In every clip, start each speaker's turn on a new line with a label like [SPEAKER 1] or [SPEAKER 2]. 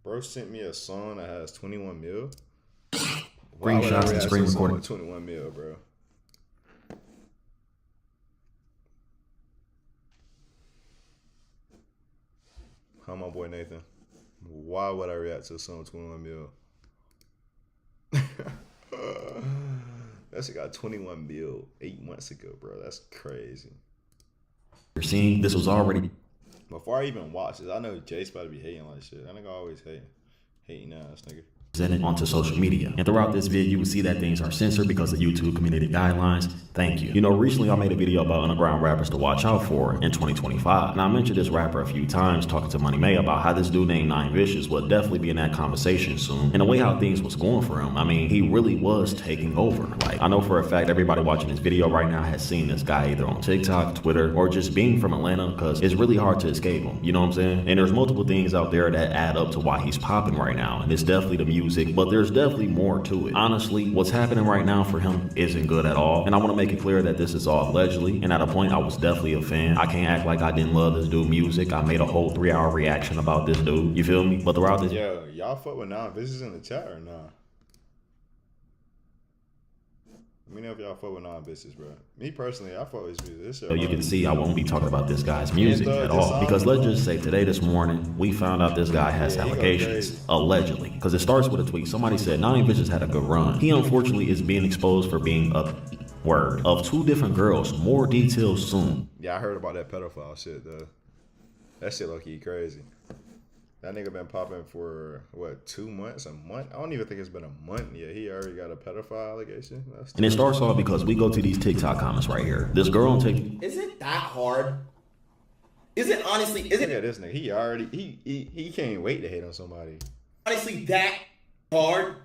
[SPEAKER 1] Bro sent me a song that has 21 mil.
[SPEAKER 2] Screenshots and screen recording.
[SPEAKER 1] 21 mil, bro. How my boy Nathan? Why would I react to a song with 21 mil? That shit got 21 mil 8 months ago, bro. That's crazy.
[SPEAKER 2] You're seeing this was already.
[SPEAKER 1] Before I even watched this, I know Jay's about to be hating like shit. That nigga always hating ass nigga.
[SPEAKER 2] Presented onto social media. And throughout this video, you will see that things are censored because of YouTube community guidelines. Thank you. You know, recently I made a video about underground rappers to watch out for in 2025. And I mentioned this rapper a few times talking to Money May about how this dude named Nine Vicious would definitely be in that conversation soon. And the way how things was going for him, I mean, he really was taking over. Like, I know for a fact everybody watching this video right now has seen this guy either on TikTok, Twitter, or just being from Atlanta, because it's really hard to escape him. You know what I'm saying? And there's multiple things out there that add up to why he's popping right now. And it's definitely the music, but there's definitely more to it. Honestly, what's happening right now for him isn't good at all. And I want to make it clear that this is all allegedly. And at a point, I was definitely a fan. I can't act like I didn't love this dude music. I made a whole 3-hour reaction about this dude. You feel me? But throughout this...
[SPEAKER 1] Yo, y'all fuck with Nine Vicious in the chat or nah? Let me know if y'all fuck with Nine Vicious, bro. Me personally, I fuck with his music. This shit
[SPEAKER 2] you can see I won't be talking about this guy's music at all. Because let's just say today, this morning, we found out this guy has allegations. Allegedly. Because it starts with a tweet. Somebody said Nine Vicious had a good run. He unfortunately is being exposed for being a word of 2 different girls. More details soon.
[SPEAKER 1] Yeah, I heard about that pedophile shit, though. That shit low-key crazy. That nigga been popping for, what, 2 months? A month? I don't even think it's been a month yet. He already got a pedophile allegation.
[SPEAKER 2] And it starts off because we go to these TikTok comments right here. This girl on TikTok.
[SPEAKER 3] Is it that hard? Is it honestly, is it?
[SPEAKER 1] Look at this nigga. He can't wait to hate on somebody.
[SPEAKER 3] Honestly that hard?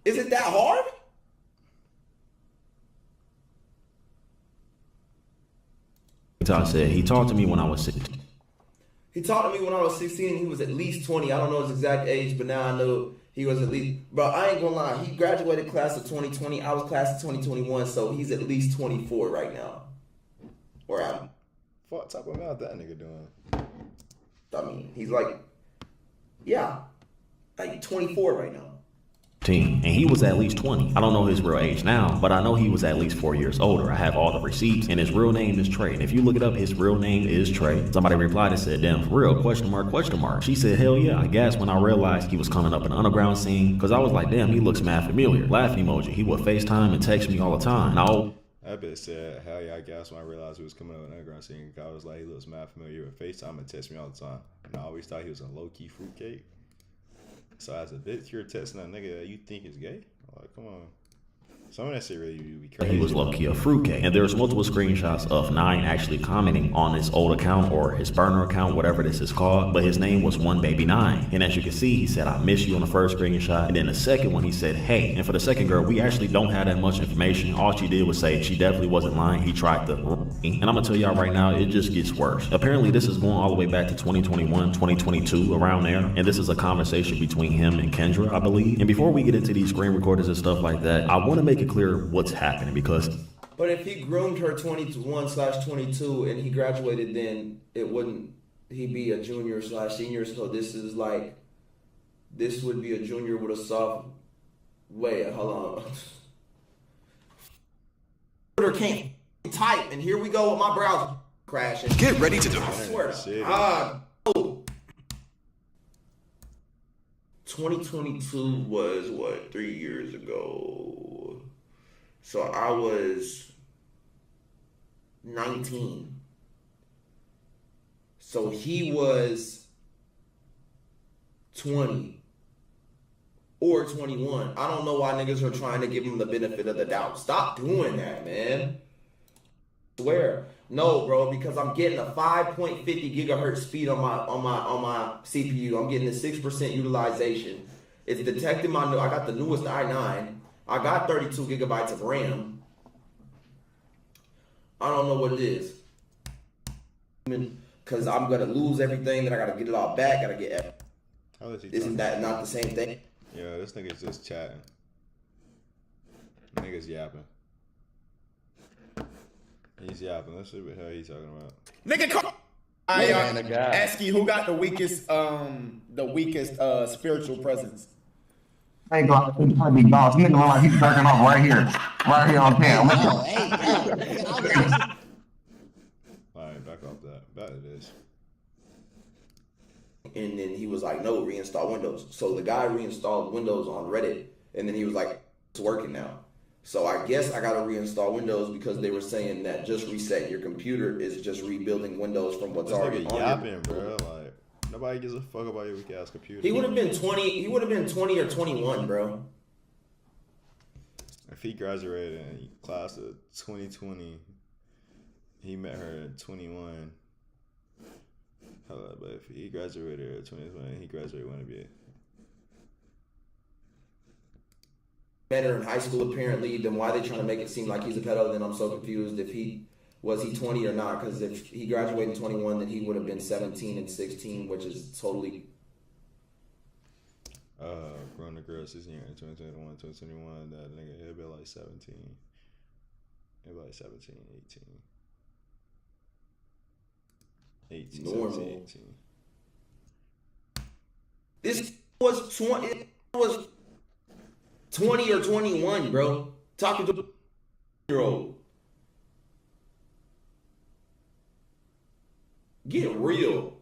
[SPEAKER 3] Is it that hard?
[SPEAKER 2] TikTok said he talked to me when I was 16.
[SPEAKER 3] He talked to me when I was 16 and he was at least 20. I don't know his exact age, but now I know he was at least... Bro, I ain't gonna lie. He graduated class of 2020. I was class of 2021, so he's at least 24 right now. Or I'm...
[SPEAKER 1] What type of mouth that nigga doing?
[SPEAKER 3] I mean, he's like... Yeah. Like 24 right now.
[SPEAKER 2] And he was at least 20. I don't know his real age now, but I know he was at least 4 years older. I have all the receipts, and his real name is Trey. And if you look it up, his real name is Trey. Somebody replied and said, damn, for real, question mark, question mark. She said, hell yeah, I guess when I realized he was coming up in the underground scene, because I was like, damn, he looks mad familiar. Laughing emoji. He would FaceTime and text me all the time. Now,
[SPEAKER 1] that bitch said, hell yeah, I guess when I realized he was coming up in the underground scene, I was like, he looks mad familiar with FaceTime and text me all the time. And I always thought he was a low-key fruitcake. So as a bitch, you're texting a nigga that you think is gay? Like, come on. Some of that shit really be crazy.
[SPEAKER 2] He was low-key a fruitcake. And there's multiple screenshots of Nine actually commenting on his old account or his burner account, whatever this is called. But his name was One Baby Nine. And as you can see, he said, I miss you on the first screenshot. And then the second one, he said, hey. And for the second girl, we actually don't have that much information. All she did was say she definitely wasn't lying. He tried to... And I'm going to tell y'all right now, it just gets worse. Apparently, this is going all the way back to 2021, 2022, around there. And this is a conversation between him and Kendra, I believe. And before we get into these screen recorders and stuff like that, I want to make it clear what's happening because...
[SPEAKER 3] But if he groomed her 21/22 and he graduated, then it wouldn't... He'd be a junior/senior, so this is like... This would be a junior with a soft... Wait, hold on. Can't type, and here we go with my browser crashing.
[SPEAKER 4] Get ready to do.
[SPEAKER 3] I swear to God. 2022 was what, 3 years ago. So I was 19. So he was 20 or 21. I don't know why niggas are trying to give him the benefit of the doubt. Stop doing that, man. I swear. No, bro, because I'm getting a 5.50 gigahertz speed on my CPU. I'm getting a 6% utilization. It's detecting my new. I got the newest i9. I got 32 gigabytes of RAM. I don't know what it is. Because I'm gonna lose everything. Then I gotta get it all back. Gotta get. Isn't that not the same thing?
[SPEAKER 1] Yeah, this nigga's just chatting. Niggas yapping. He's yapping. Let's see what the hell he's talking about.
[SPEAKER 4] Nigga, come. I ask you who got the weakest spiritual presence.
[SPEAKER 5] I ain't gonna be boss. Nigga look like he's jerking off right here on cam.
[SPEAKER 1] Alright, back off that. Back to this.
[SPEAKER 3] And then he was like, no, reinstall Windows. So the guy reinstalled Windows on Reddit, and then he was like, it's working now. So I guess I gotta reinstall Windows because they were saying that just reset your computer is just rebuilding Windows from what's already on
[SPEAKER 1] yapping, bro. Like nobody gives a fuck about your weak ass computer.
[SPEAKER 3] He would have been 20. He would have been 20 or 21, bro.
[SPEAKER 1] If he graduated in class of 2020, he met her at 21. Hold up, but if he graduated at 2020, he graduated when it be.
[SPEAKER 3] Better in high school apparently, then why are they trying to make it seem like he's a pedo? Then I'm so confused if he 20 or not, because if he graduated in 21 then he would have been 17 and 16, which is totally
[SPEAKER 1] grown the girl 16 years in 2021, 2021, that nigga he'll be like 17. He'll be like 17, 18. 18,
[SPEAKER 3] normal.
[SPEAKER 1] 17, 18.
[SPEAKER 3] This was 20. It was 20 or 21, bro. Talking to a year-old. Get real.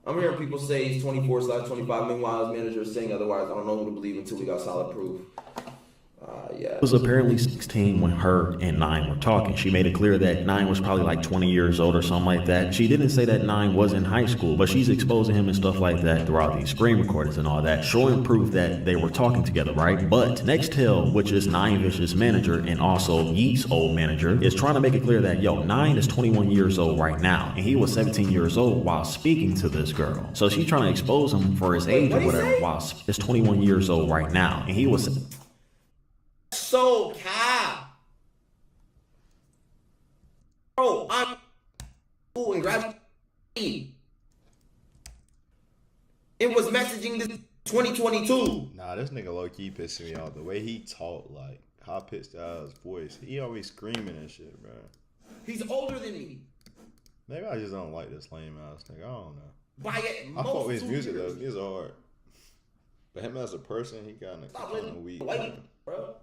[SPEAKER 3] I'm hearing people say he's 24/25. Meanwhile, his manager is saying otherwise. I don't know who to believe until we got solid proof. Yeah.
[SPEAKER 2] Was apparently 16 when her and Nine were talking. She made it clear that Nine was probably like 20 years old or something like that. She didn't say that Nine was in high school, but she's exposing him and stuff like that throughout these screen recordings and all that, showing proof that they were talking together, right? But Nextel, which is Nine Vicious manager and also Yeat's old manager, is trying to make it clear that, yo, Nine is 21 years old right now, and he was 17 years old while speaking to this girl. So she's trying to expose him for his age or whatever, while he's 21 years old right now, and he was...
[SPEAKER 3] So cap, bro. I'm cool and grab. It was messaging this 2022.
[SPEAKER 1] Nah, this nigga low key pissing me off. The way he talk, like how pitched out his voice. He always screaming and shit, bro.
[SPEAKER 3] He's older than me.
[SPEAKER 1] Maybe I just don't like this lame ass nigga. I don't know.
[SPEAKER 3] By it,
[SPEAKER 1] I fuck with his
[SPEAKER 3] 2
[SPEAKER 1] music
[SPEAKER 3] years.
[SPEAKER 1] though. He's hard. But him as a person, he kind of weak.
[SPEAKER 3] Wait, bro.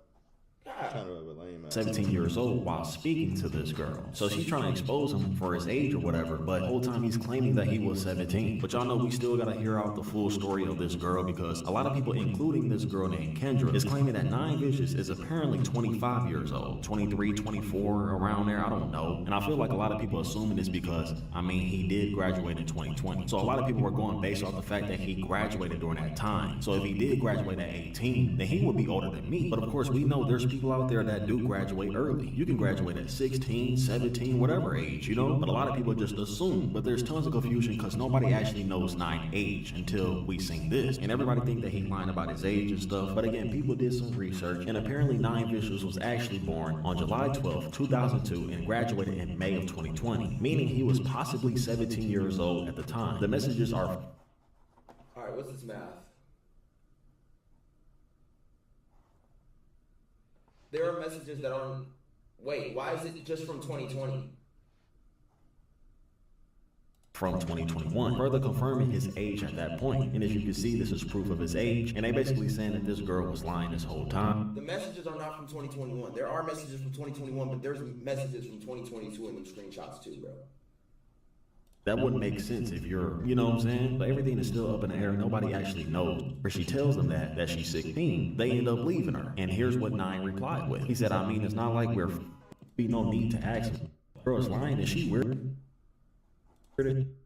[SPEAKER 1] Kind of a lame ass.
[SPEAKER 2] 17 years old while speaking to this girl. So she's trying to expose him for his age or whatever, but the whole time he's claiming that he was 17. But y'all know we still gotta hear out the full story of this girl, because a lot of people, including this girl named Kendra, is claiming that Nine Vicious is apparently 25 years old, 23, 24, around there, I don't know. And I feel like a lot of people assuming this because, I mean, he did graduate in 2020. So a lot of people were going based off the fact that he graduated during that time. So if he did graduate at 18, then he would be older than me. But of course, we know there's people out there that do graduate early. You can graduate at 16, 17, whatever age, you know? But a lot of people just assume. But there's tons of confusion because nobody actually knows Nine's age until we sing this. And everybody think that he's lying about his age and stuff. But again, people did some research, and apparently Nine Vicious was actually born on July 12, 2002 and graduated in May of 2020, meaning he was possibly 17 years old at the time. The messages are...
[SPEAKER 3] Alright, what's this math? There are messages that aren't... Wait, why is it just from 2020?
[SPEAKER 2] From 2021, further confirming his age at that point. And as you can see, this is proof of his age, and they basically saying that this girl was lying this whole time.
[SPEAKER 3] The messages are not from 2021. There are messages from 2021, but there's messages from 2022 in them screenshots too, bro.
[SPEAKER 2] That wouldn't make sense if you're, you know what I'm saying? But everything is still up in the air. Nobody actually knows. Where she tells them that she's 16, they end up leaving her. And here's what Nine replied with. He said, I mean, it's not like we're be no need to ask him. Girl's lying, is she weird?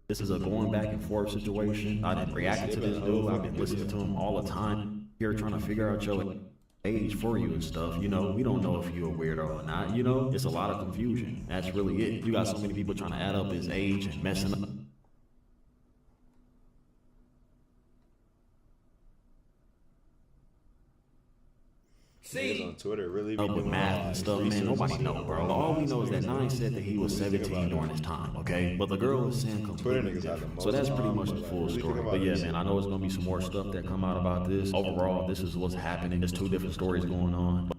[SPEAKER 2] This is a going back and forth situation. I've been reacting to this dude. I've been listening to him all the time. Here trying to figure out your age for you and stuff. You know, we don't know if you're a weirdo or not. You know, it's a lot of confusion. That's really it. You got so many people trying to add up his age and messing up.
[SPEAKER 1] Niggas on Twitter really be
[SPEAKER 2] With
[SPEAKER 1] doing
[SPEAKER 2] math and stuff, man, nobody know, bro. All we know is that Nine said that he was 17 during his time, okay? But the girl is saying completely different. So that's pretty much the full story. But yeah, man, I know it's gonna be some more stuff that come out about this. Overall, this is what's happening. There's two different stories going on.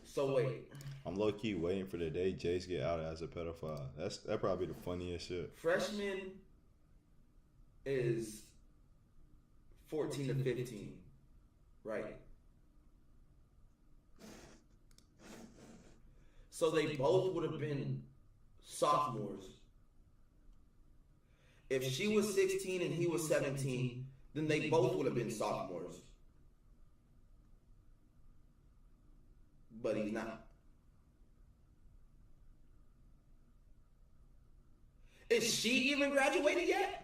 [SPEAKER 3] So wait.
[SPEAKER 1] I'm low key waiting for the day Jace get out as a pedophile. That probably the funniest shit.
[SPEAKER 3] Freshman is 14 to 15, right? So they both would have been sophomores. If she was 16 and he was 17, then they both would have been sophomores. But he's not. Is she even graduated yet?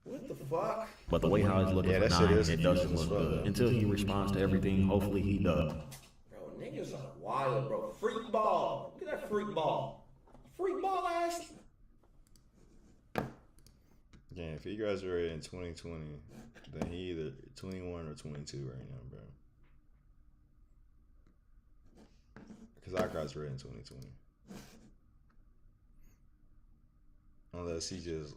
[SPEAKER 3] What the fuck?
[SPEAKER 2] But the way how he's looking
[SPEAKER 1] Yeah,
[SPEAKER 2] for
[SPEAKER 1] that shit
[SPEAKER 2] 9,
[SPEAKER 1] is
[SPEAKER 2] it doesn't
[SPEAKER 1] confusing
[SPEAKER 2] look
[SPEAKER 1] as fuck,
[SPEAKER 2] good.
[SPEAKER 1] though.
[SPEAKER 2] Until he responds to everything, hopefully he does.
[SPEAKER 3] Bro, niggas are wild, bro. Freak ball. Look at that freak ball. Freak ball ass.
[SPEAKER 1] Yeah, if he graduated in 2020, then he either 21 or 22 right now, bro. Because I graduated in 2020. Unless he just